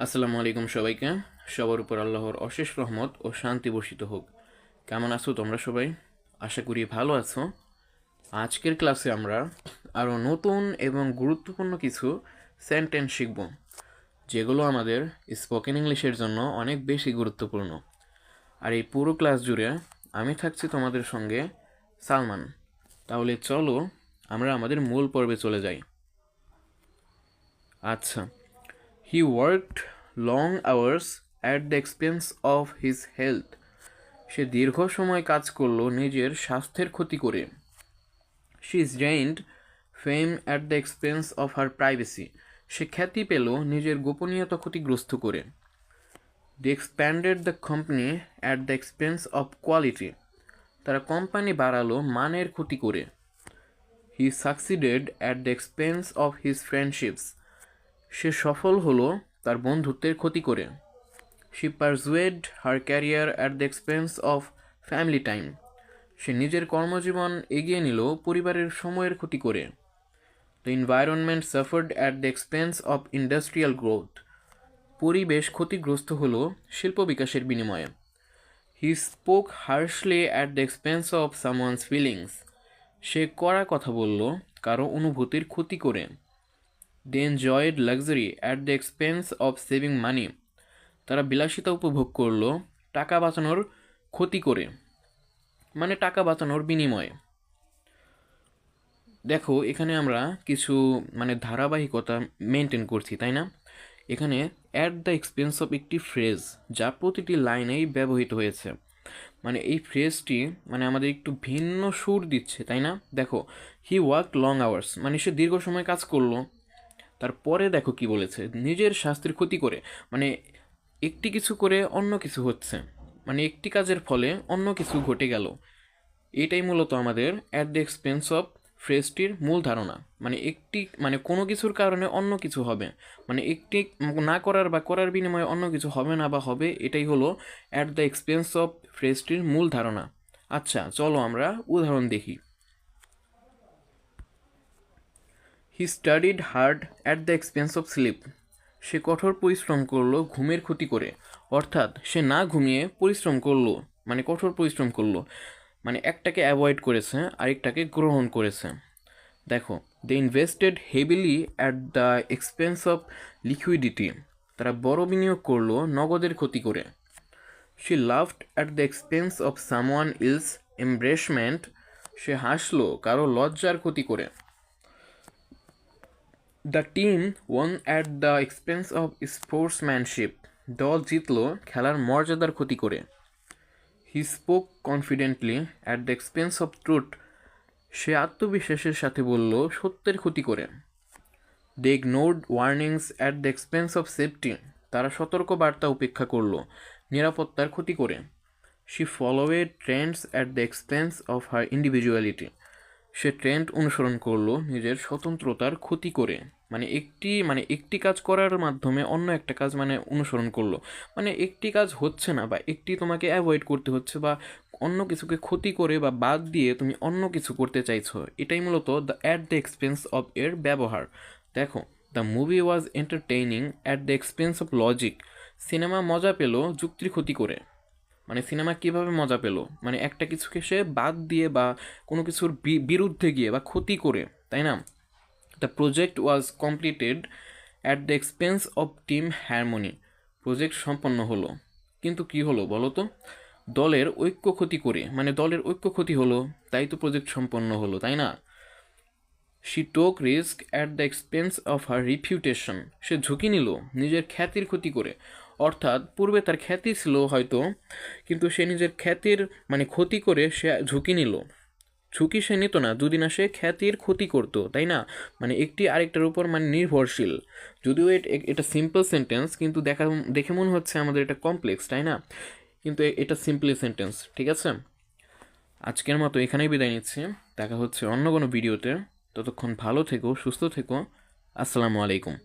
আসসালামু আলাইকুম সবাইকে। সবার উপর আল্লাহর অশেষ রহমত ও শান্তি বর্ষিত হোক। কেমন আছো তোমরা সবাই? আশা করি ভালো আছো। আজকের ক্লাসে আমরা আরও নতুন এবং গুরুত্বপূর্ণ কিছু সেন্টেন্স শিখব, যেগুলো আমাদের স্পোকেন ইংলিশের জন্য অনেক বেশি গুরুত্বপূর্ণ। আর এই পুরো ক্লাস জুড়ে আমি থাকছি তোমাদের সঙ্গে, সালমান। তাহলে চলো আমরা আমাদের মূল পর্বে চলে যাই। আচ্ছা, he worked long hours at the expense of his health. সে দীর্ঘ সময় কাজ করলো নিজের স্বাস্থ্যের ক্ষতি করে। She is gained fame at the expense of her privacy. সে খ্যাতি পেল নিজের গোপনীয়তা ক্ষতিগ্রস্ত করে। They expanded the company at the expense of quality. তারা কোম্পানি বাড়ালো মানের ক্ষতি করে। He succeeded at the expense of his friendships. সে সফল হলো তার বন্ধুত্বের ক্ষতি করে। She pursued her career at the expense of family time. সে নিজের কর্মজীবন এগিয়ে নিল পরিবারের সময়ের ক্ষতি করে। The environment suffered at the expense of industrial growth. পরিবেশ ক্ষতিগ্রস্ত হল শিল্প বিকাশের বিনিময়ে। He spoke harshly at the expense of someone's feelings. সে কড়া কথা বলল কারো অনুভূতির ক্ষতি করে। They enjoyed luxury at the expense of saving money. তারা বিলাসিতা উপভোগ করলো টাকা বাঁচানোর ক্ষতি করে, মানে টাকা বাঁচানোর বিনিময়ে। দেখো, এখানে আমরা কিছু ধারাবাহিকতা মেনটেন করছি, তাই না? এখানে অ্যাট দ্য এক্সপেন্স অফ একটি ফ্রেজ, যা প্রতিটি লাইনেই ব্যবহৃত হয়েছে। এই ফ্রেজটি আমাদের একটু ভিন্ন সুর দিচ্ছে, তাই না? দেখো, হি ওয়ার্ক লং আওয়ার্স, সে দীর্ঘ সময় কাজ করলো। তারপরে দেখো কি বলেছে, নিজের স্বাস্থ্যের ক্ষতি করে। একটি কিছু করে অন্য কিছু হচ্ছে, একটি কাজের ফলে অন্য কিছু ঘটে গেল। এটাই মূলত আমাদের অ্যাট দ্য এক্সপেন্স অফ ফ্রেজটির মূল ধারণা। একটি কোনো কিছুর কারণে অন্য কিছু হবে, একটি না করার বা করার বিনিময়ে অন্য কিছু হবে না বা হবে, এটাই হলো অ্যাট দ্য এক্সপেন্স অফ ফ্রেজটির মূল ধারণা। আচ্ছা, চলো আমরা উদাহরণ দেখি। He studied hard at the expense of sleep. সে কঠোর পরিশ্রম করলো ঘুমের ক্ষতি করে। অর্থাৎ সে না ঘুমিয়ে পরিশ্রম করলো, কঠোর পরিশ্রম করলো, একটাকে অ্যাভয়েড করেছে আরেকটাকে গ্রহণ করেছে। দেখো, they invested heavily at the expense of liquidity. তারা বড় বিনিয়োগ করলো নগদের ক্ষতি করে। She laughed at the expense of someone else embarrassment. সে হাসলো কারো লজ্জার ক্ষতি করে। The team won at the expense of sportsmanship. দল জিতল খেলার মর্যাদার ক্ষতি করে। He spoke confidently at the expense of truth. সে আত্মবিশ্বাসের সাথে বলল সত্যের ক্ষতি করে। They ignored warnings at the expense of safety. তারা সতর্ক বার্তা উপেক্ষা করল নিরাপত্তার ক্ষতি করে। She followed Trends at the expense of her individuality. Say trend অনুসরণ করলো নিজের স্বতন্ত্রতার ক্ষতি করে। একটি কাজ করার মাধ্যমে অন্য একটা কাজ অনুসরণ করলো। একটি কাজ হচ্ছে না বা একটি তোমাকে অ্যাভয়েড করতে হচ্ছে বা অন্য কিছুকে ক্ষতি করে বা বাদ দিয়ে তুমি অন্য কিছু করতে চাইছো, এটাই মূলত the at the expense of এর ব্যবহার। দেখো, the movie was entertaining at the expense of logic. Cinema মজা পেল যুক্তির ক্ষতি করে। সিনেমা কিভাবে মজা পেল, একটা কিছুকে সে বাদ দিয়ে বা কোনো কিছুর বিরুদ্ধে গিয়ে বা ক্ষতি করে, তাই না? The project was completed at the expense of team harmony. Project সম্পন্ন হলো, কিন্তু কি হলো বলো তো? দলের ঐক্য ক্ষতি করে। দলের ঐক্য ক্ষতি হলো, তাই তো প্রজেক্ট সম্পন্ন হলো, তাই না? She took risk at the expense of her reputation. সে ঝুঁকি নিল নিজের খ্যাতির ক্ষতি করে। অর্থাৎ পূর্বে তার খ্যাতি ছিল হয়তো, কিন্তু সে নিজের খ্যাতির ক্ষতি করে সে ঝুঁকি নিল। ঝুঁকি সে নিত না যদি না সে খ্যাতির ক্ষতি করতো, তাই না? একটি আরেকটার উপর নির্ভরশীল। যদিও এটা সিম্পল সেন্টেন্স, কিন্তু দেখে মনে হচ্ছে আমাদের এটা কমপ্লেক্স, তাই না? কিন্তু এটা সিম্পলি সেন্টেন্স, ঠিক আছে? আজকের মতো এখানেই বিদায় নিচ্ছি। দেখা হচ্ছে অন্য কোনো ভিডিওতে। ততক্ষণ ভালো থেকো, সুস্থ থেকো। আসসালামু আলাইকুম।